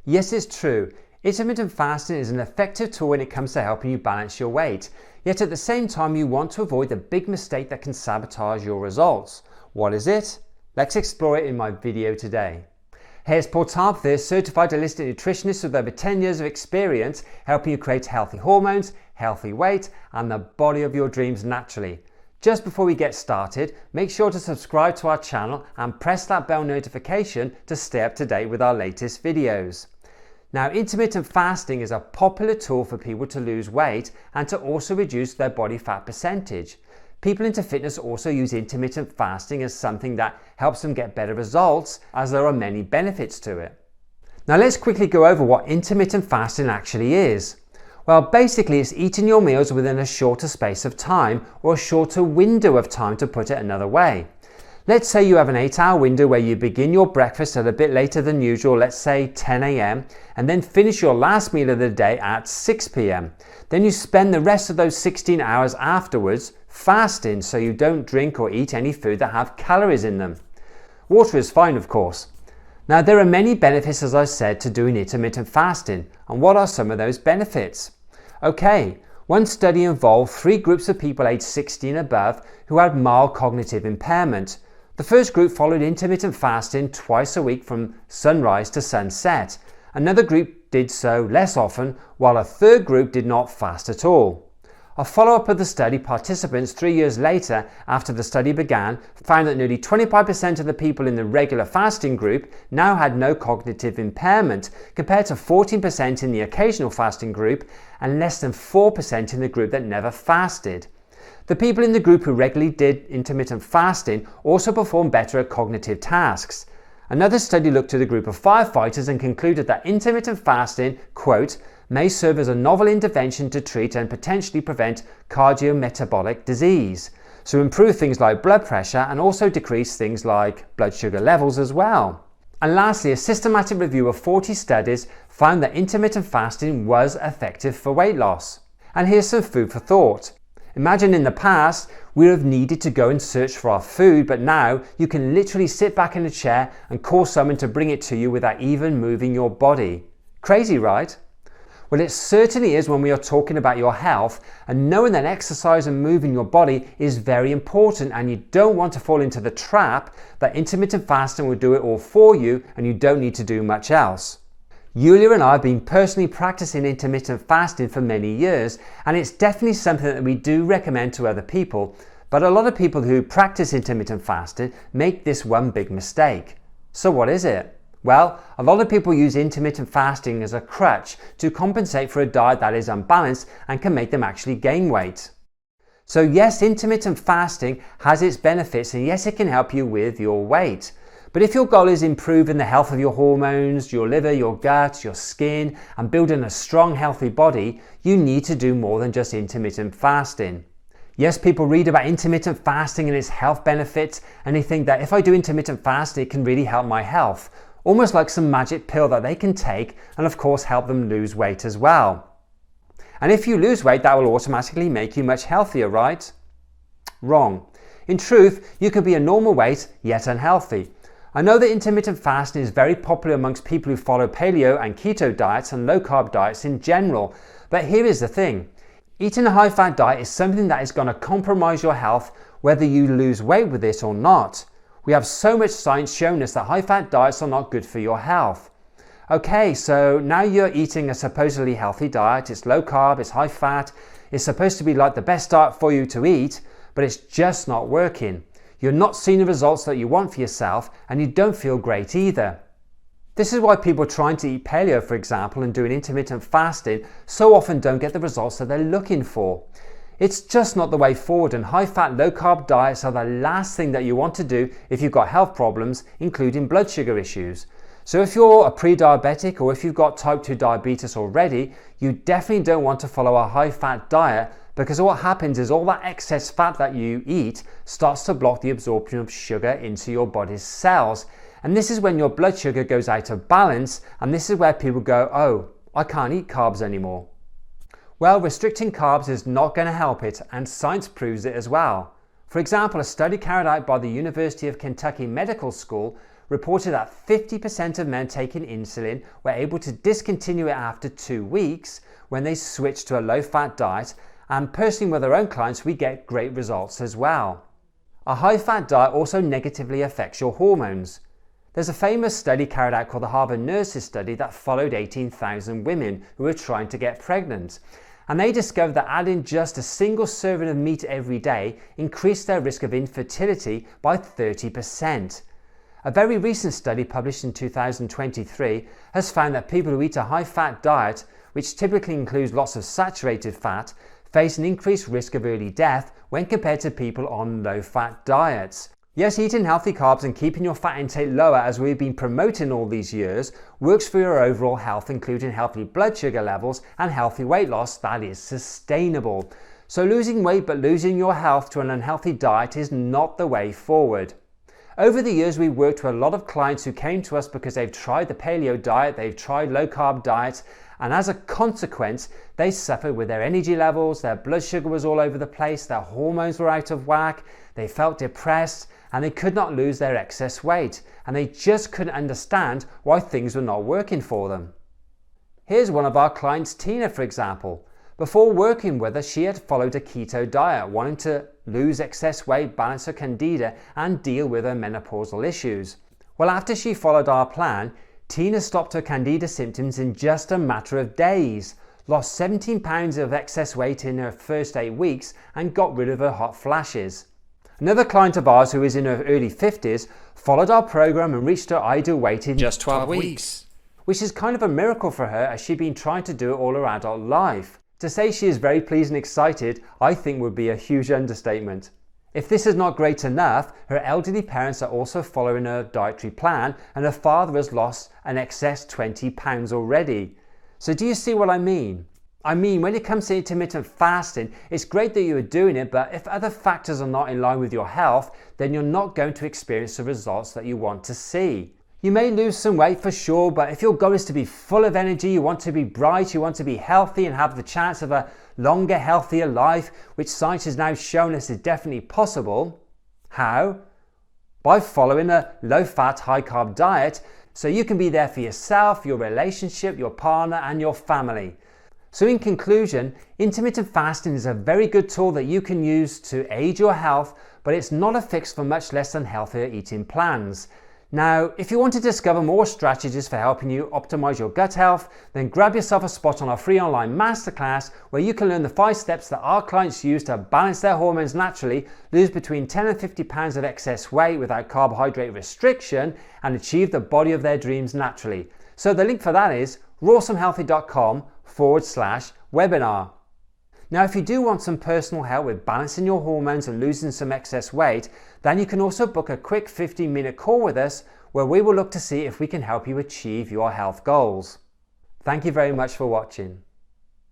Yes, it's true. Intermittent fasting is an effective tool when it comes to helping you balance your weight. Yet at the same time, you want to avoid the big mistake that can sabotage your results. What is it? Let's explore it in my video today. Hey, it's Paul here, certified holistic nutritionist with over 10 years of experience helping you create healthy hormones, healthy weight, and the body of your dreams naturally. Just before we get started, make sure to subscribe to our channel and press that bell notification to stay up to date with our latest videos. Now, intermittent fasting is a popular tool for people to lose weight and to also reduce their body fat percentage. People into fitness also use intermittent fasting as something that helps them get better results, as there are many benefits to it. Now let's quickly go over what intermittent fasting actually is. Well, basically it's eating your meals within a shorter space of time, or a shorter window of time, to put it another way. Let's say you have an 8-hour window where you begin your breakfast at a bit later than usual, let's say 10 a.m, and then finish your last meal of the day at 6 p.m. Then you spend the rest of those 16 hours afterwards fasting, so you don't drink or eat any food that have calories in them. Water is fine, of course. Now, there are many benefits, as I said, to doing intermittent fasting. And what are some of those benefits? Okay, one study involved 3 groups of people aged 60 and above who had mild cognitive impairment. The first group followed intermittent fasting twice a week from sunrise to sunset. Another group did so less often, while a third group did not fast at all. A follow-up of the study, participants 3 years later after the study began found that nearly 25% of the people in the regular fasting group now had no cognitive impairment, compared to 14% in the occasional fasting group and less than 4% in the group that never fasted. The people in the group who regularly did intermittent fasting also performed better at cognitive tasks. Another study looked at a group of firefighters and concluded that intermittent fasting, quote, may serve as a novel intervention to treat and potentially prevent cardiometabolic disease. So improve things like blood pressure and also decrease things like blood sugar levels as well. And lastly, a systematic review of 40 studies found that intermittent fasting was effective for weight loss. And here's some food for thought. Imagine in the past, we would have needed to go and search for our food, but now you can literally sit back in a chair and call someone to bring it to you without even moving your body. Crazy, right? Well, it certainly is when we are talking about your health, and knowing that exercise and moving your body is very important, and you don't want to fall into the trap that intermittent fasting will do it all for you and you don't need to do much else. Yulia and I have been personally practicing intermittent fasting for many years, and it's definitely something that we do recommend to other people, but a lot of people who practice intermittent fasting make this one big mistake. So what is it? Well, a lot of people use intermittent fasting as a crutch to compensate for a diet that is unbalanced and can make them actually gain weight. So yes, intermittent fasting has its benefits, and yes, it can help you with your weight. But if your goal is improving the health of your hormones, your liver, your gut, your skin, and building a strong, healthy body, you need to do more than just intermittent fasting. Yes, people read about intermittent fasting and its health benefits, and they think that if I do intermittent fasting, it can really help my health. Almost like some magic pill that they can take and of course help them lose weight as well. And if you lose weight, that will automatically make you much healthier, right? Wrong. In truth, you could be a normal weight yet unhealthy. I know that intermittent fasting is very popular amongst people who follow paleo and keto diets and low carb diets in general, but here is the thing. Eating a high fat diet is something that is going to compromise your health whether you lose weight with it or not. We have so much science showing us that high fat diets are not good for your health. Okay, so now you're eating a supposedly healthy diet, it's low carb, it's high fat, it's supposed to be like the best diet for you to eat, but it's just not working. You're not seeing the results that you want for yourself, and you don't feel great either. This is why people trying to eat paleo, for example, and doing intermittent fasting so often don't get the results that they're looking for. It's just not the way forward, and high-fat, low-carb diets are the last thing that you want to do if you've got health problems, including blood sugar issues. So if you're a pre-diabetic or if you've got type 2 diabetes already, you definitely don't want to follow a high-fat diet, because what happens is all that excess fat that you eat starts to block the absorption of sugar into your body's cells. And this is when your blood sugar goes out of balance, and this is where people go, oh, I can't eat carbs anymore. Well, restricting carbs is not going to help it, and science proves it as well. For example, a study carried out by the University of Kentucky Medical School reported that 50% of men taking insulin were able to discontinue it after 2 weeks when they switched to a low-fat diet, and personally with our own clients we get great results as well. A high-fat diet also negatively affects your hormones. There's a famous study carried out called the Harvard Nurses Study that followed 18,000 women who were trying to get pregnant. And they discovered that adding just a single serving of meat every day increased their risk of infertility by 30%. A very recent study published in 2023 has found that people who eat a high-fat diet, which typically includes lots of saturated fat, face an increased risk of early death when compared to people on low-fat diets. Yes, eating healthy carbs and keeping your fat intake lower, as we've been promoting all these years, works for your overall health, including healthy blood sugar levels and healthy weight loss that is sustainable. So losing weight but losing your health to an unhealthy diet is not the way forward. Over the years, we've worked with a lot of clients who came to us because they've tried the paleo diet, they've tried low carb diets, and as a consequence, they suffered with their energy levels, their blood sugar was all over the place, their hormones were out of whack, they felt depressed, and they could not lose their excess weight, and they just couldn't understand why things were not working for them. Here's one of our clients, Tina, for example. Before working with us, she had followed a keto diet, wanting to lose excess weight, balance her candida, and deal with her menopausal issues. Well, after she followed our plan, Tina stopped her candida symptoms in just a matter of days, lost 17 pounds of excess weight in her first 8 weeks, and got rid of her hot flashes. Another client of ours who is in her early 50s followed our program and reached her ideal weight in just 12 weeks, which is kind of a miracle for her, as she'd been trying to do it all her adult life. To say she is very pleased and excited, I think would be a huge understatement. If this is not great enough, her elderly parents are also following her dietary plan, and her father has lost an excess 20 pounds already. So do you see what I mean? I mean, when it comes to intermittent fasting, it's great that you are doing it, but if other factors are not in line with your health, then you're not going to experience the results that you want to see. You may lose some weight for sure, but if your goal is to be full of energy, you want to be bright, you want to be healthy and have the chance of a longer, healthier life, which science has now shown us is definitely possible. How? By following a low-fat, high-carb diet, so you can be there for yourself, your relationship, your partner, and your family. So in conclusion, intermittent fasting is a very good tool that you can use to aid your health, but it's not a fix for much less than healthier eating plans. Now, if you want to discover more strategies for helping you optimize your gut health, then grab yourself a spot on our free online masterclass where you can learn the 5 steps that our clients use to balance their hormones naturally, lose between 10 and 50 pounds of excess weight without carbohydrate restriction, and achieve the body of their dreams naturally. So the link for that is rawesomehealthy.com/webinar. Now, if you do want some personal help with balancing your hormones and losing some excess weight, then you can also book a quick 15-minute call with us where we will look to see if we can help you achieve your health goals. Thank you very much for watching.